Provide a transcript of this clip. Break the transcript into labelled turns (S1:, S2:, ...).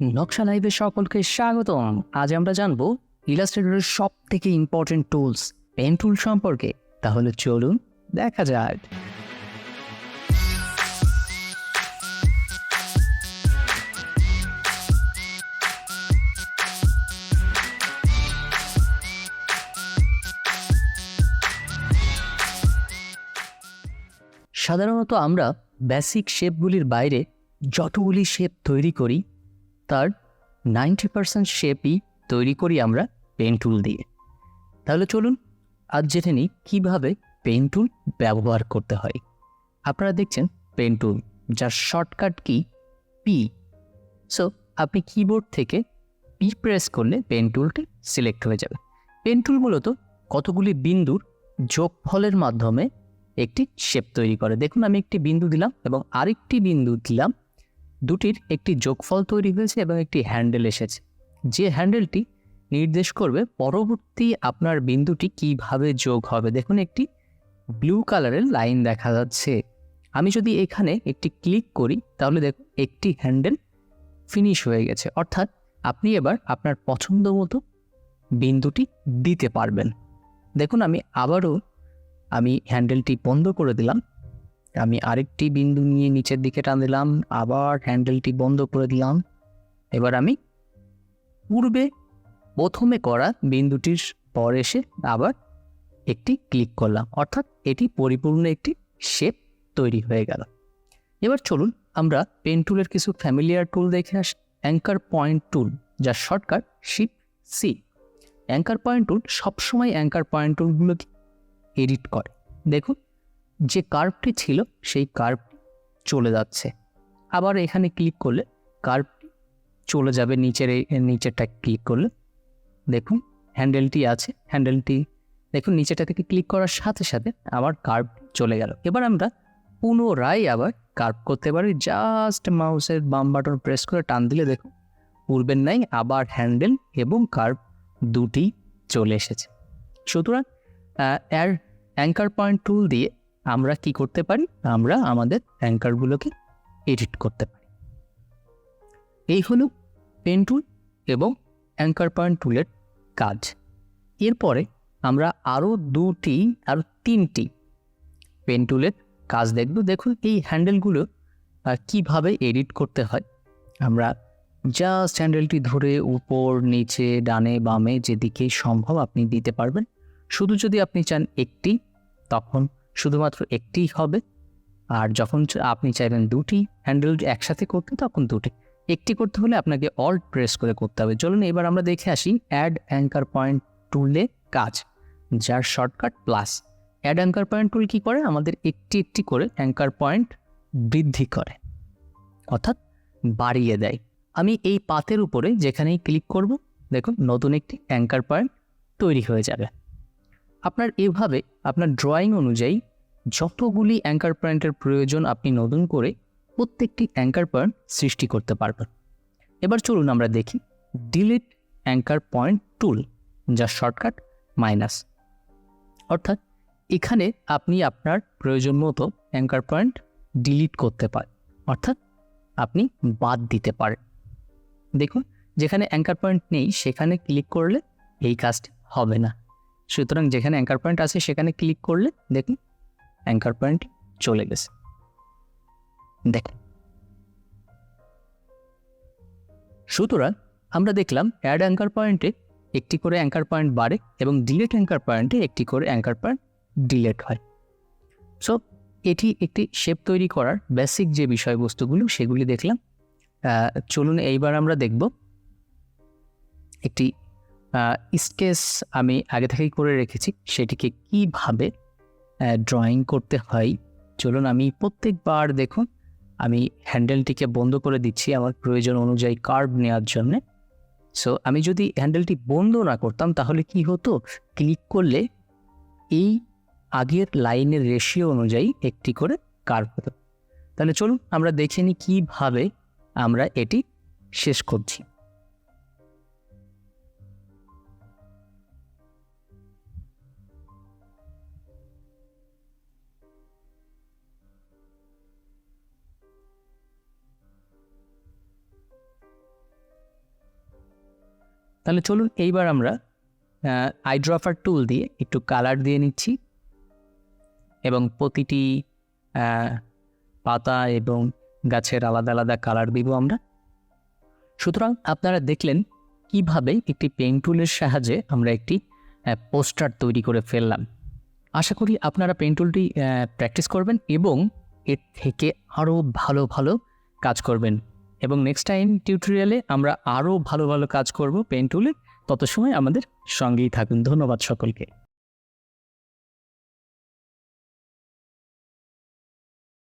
S1: নকশা লাইভে সকলকে স্বাগতম। আজ আমরা জানবো ইলাস্ট্রেটরের সব থেকে ইম্পর্টেন্ট টুলস পেন টুল সম্পর্কে। তাহলে চলুন দেখা যাক। সাধারণত আমরা বেসিক শেপগুলির বাইরে যতগুলি শেপ তৈরি করি তার 90% শেপই তৈরি করি আমরা পেন টুল দিয়ে। তাহলে চলুন আজ জেনে নিই কীভাবে পেন টুল ব্যবহার করতে হয়। আপনারা দেখছেন পেন টুল, যার শর্টকাট কি পি। সো আপনি কিবোর্ড থেকে পি প্রেস করলে পেন টুলটি সিলেক্ট হয়ে যাবে। পেন টুল মূলত কতগুলি বিন্দুর যোগফলের মাধ্যমে একটি শেপ তৈরি করে। দেখুন, আমি একটি বিন্দু দিলাম এবং আরেকটি বিন্দু দিলাম, দুটির একটি যোগফল তৈরি হয়েছে এবং একটি হ্যান্ডেল এসেছে, যে হ্যান্ডেলটি নির্দেশ করবে পরবর্তী আপনার বিন্দুটি কিভাবে যোগ হবে। দেখুন, একটি ব্লু কালারের লাইন দেখা যাচ্ছে। আমি যদি এখানে একটি ক্লিক করি তাহলে দেখুন একটি হ্যান্ডেল ফিনিশ হয়ে গেছে, অর্থাৎ আপনি এবার আপনার পছন্দ মতো বিন্দুটি দিতে পারবেন। দেখুন, আমি হ্যান্ডেলটি বন্ধ করে দিলাম, আমি আরেকটি বিন্দু নিয়ে নিচের দিকে টান দিলাম, আবার হ্যান্ডেলটি বন্ধ করে দিলাম। এবার আমি পূর্বে প্রথমে করা বিন্দুটির পর এসে আবার একটি ক্লিক করলাম, অর্থাৎ এটি পরিপূর্ণ একটি শেপ তৈরি হয়ে গেল। এবার চলুন আমরা পেন টুলের কিছু ফ্যামিলিয়ার টুল দেখে আসি। অ্যাঙ্কার পয়েন্ট টুল, যার shortcut shift C. Anchor point tool সবসময় অ্যাঙ্কার পয়েন্ট টুলগুলোকে এডিট করে। দেখুন, যে কার্ভটি ছিল সেই কার্ভটি চলে যাচ্ছে, আবার এখানে ক্লিক করলে কার্ভটি চলে যাবে নিচেরটা ক্লিক করলে দেখুন হ্যান্ডেলটি আছে, হ্যান্ডেলটি দেখুন নিচেটা থেকে ক্লিক করার সাথে সাথে আবার কার্ভ চলে গেল। এবার আমরা পুনরায় আবার কার্ভ করতে পারি, জাস্ট মাউসের বাম বাটন প্রেস করে টান দিলে দেখুন পূর্বের নাই আবার হ্যান্ডেল এবং কার্ভ দুটি চলে এসেছে। সুতরাং অ্যাঙ্কার পয়েন্ট টুল দিয়ে আমরা কি করতে পারি, আমরা আমাদের অ্যাঙ্কারগুলোকে এডিট করতে পারি। এই হলো পেন টুল এবং অ্যাঙ্কার পয়েন্ট টুলের কাজ। এরপরে আমরা আরও তিনটি পেন টুলের কাজ দেখব। দেখুন, এই হ্যান্ডেলগুলো কিভাবে এডিট করতে হয়। আমরা জাস্ট হ্যান্ডেলটি ধরে উপর নিচে ডানে বামে যেদিকেই সম্ভব আপনি দিতে পারবেন। শুধু যদি আপনি চান একটি, তখন শুধুমাত্র একটিই হবে, আর যখন আপনি চাইবেন দুটি হ্যান্ডেল একসাথে করতে তখন দুটি। একটি করতে হলে আপনাকে অল্ট প্রেস করে করতে হবে। চলুন এবার আমরা দেখে আসি অ্যাড অ্যাঙ্কার পয়েন্ট টুলে কাজ, যার shortcut plus. Add anchor point tool কী করে, আমাদের একটি একটি করে অ্যাঙ্কার পয়েন্ট বৃদ্ধি করে, অর্থাৎ বাড়িয়ে দেয়। আমি এই পাতের উপরে যেখানেই ক্লিক করব দেখুন নতুন একটি অ্যাঙ্কার পয়েন্ট তৈরি হয়ে যাবে। আপনার এভাবে আপনার ড্রয়িং অনুযায়ী যতগুলি অ্যাঙ্কার পয়েন্টের প্রয়োজন আপনি নতুন করে প্রত্যেকটি অ্যাঙ্কার পয়েন্ট সৃষ্টি করতে পারবেন। এবার চলুন আমরা দেখি ডিলিট অ্যাঙ্কার পয়েন্ট টুল, যার শর্টকাট মাইনাস। অর্থাৎ এখানে আপনি আপনার প্রয়োজন মতো অ্যাঙ্কার পয়েন্ট ডিলিট করতে পারেন, অর্থাৎ আপনি বাদ দিতে পারেন। দেখুন, যেখানে অ্যাঙ্কার পয়েন্ট নেই সেখানে ক্লিক করলে এই কাজটি হবে না। সুতরাং যেখানে অ্যাঙ্কার পয়েন্ট আছে সেখানে ক্লিক করলে দেখুন অ্যাঙ্কার পয়েন্ট চলে গেছে। দেখুন, সুতরাং আমরা দেখলাম অ্যাড অ্যাঙ্কার পয়েন্টে একটি করে অ্যাঙ্কার পয়েন্ট বাড়ে এবং ডিলেট অ্যাঙ্কার পয়েন্টে একটি করে অ্যাঙ্কার পয়েন্ট ডিলেট হয়। সো এটি একটি শেপ তৈরি করার বেসিক যে বিষয়বস্তুগুলো সেগুলি দেখলাম। চলুন এইবার আমরা দেখব একটি স্কেচ আমি আগে থেকেই করে রেখেছি, সেটিকে কিভাবে ড্রয়িং করতে হয়। চলুন আমি প্রত্যেকবার দেখুন আমি হ্যান্ডেলটিকে বন্ধ করে দিচ্ছি আমার প্রয়োজন অনুযায়ী কার্ভ নেওয়ার জন্যে। সো আমি যদি হ্যান্ডেলটি বন্ধ না করতাম তাহলে কি হতো, ক্লিক করলে এই আগের লাইনের রেশিও অনুযায়ী একটি করে কার্ভ হতো। তাহলে চলুন আমরা দেখে নিই কীভাবে আমরা এটি শেষ করছি। তাহলে চলুন এইবার আমরা আইড্রপার টুল দিয়ে একটু কালার দিয়ে নিচ্ছি এবং প্রতিটি পাতা এবং গাছের আলাদা আলাদা কালার দিব আমরা। সুতরাং আপনারা দেখলেন কিভাবে একটি পেন টুলের সাহায্যে আমরা একটি পোস্টার তৈরি করে ফেললাম। আশা করি আপনারা পেন টুলটি প্র্যাকটিস করবেন এবং এর থেকে আরও ভালো ভালো কাজ করবেন এবং নেক্সট টাইম টিউটোরিয়ালে আমরা আরও ভালো ভালো কাজ করব পেন টুলে। তত সময় আমাদের সঙ্গেই থাকুন। ধন্যবাদ সকলকে।